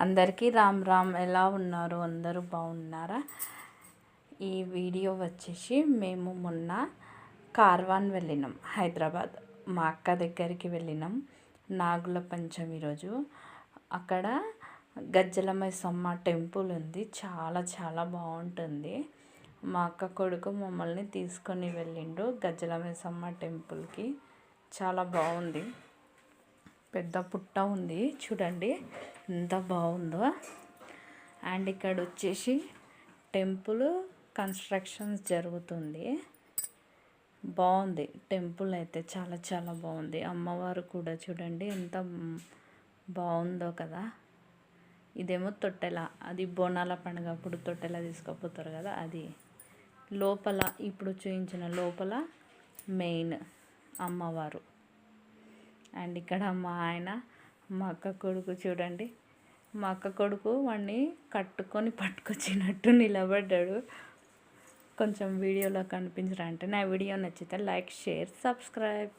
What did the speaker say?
అందరికీ రామ్ రామ్. ఎలా ఉన్నారు? అందరూ బాగున్నారా? ఈ వీడియో వచ్చేసి మేము మొన్న కార్వాన్ వెళ్ళినాం, హైదరాబాద్. మా అక్క దగ్గరికి వెళ్ళినాం నాగుల పంచమి రోజు. అక్కడ గజ్జల మైసమ్మ టెంపుల్ ఉంది, చాలా చాలా బాగుంటుంది. మా అక్క కొడుకు మమ్మల్ని తీసుకొని వెళ్ళిండు గజ్జల మైసమ్మ టెంపుల్కి. చాలా బాగుంది, పెద్ద పుట్ట ఉంది చూడండి ఎంత బాగుందో. అండ్ ఇక్కడ వచ్చేసి టెంపుల్ కన్స్ట్రక్షన్స్ జరుగుతుంది. బాగుంది టెంపుల్ అయితే, చాలా చాలా బాగుంది. అమ్మవారు కూడా చూడండి ఎంత బాగుందో కదా. ఇదేమో తొట్టెల, అది బోనాల పండుగ అప్పుడు తొట్టెల తీసుకుపోతారు కదా, అది లోపల ఇప్పుడు చూపించిన లోపల మెయిన్ అమ్మవారు. అండ్ ఇక్కడ మా ఆయన, మా అక్క కొడుకు చూడండి. మా అక్క కొడుకు వాడిని కట్టుకొని పట్టుకొచ్చినట్టు నిలబడ్డాడు. కొంచెం వీడియోలో కనిపించరా అంటే, నా వీడియో నచ్చితే లైక్, షేర్, సబ్స్క్రైబ్.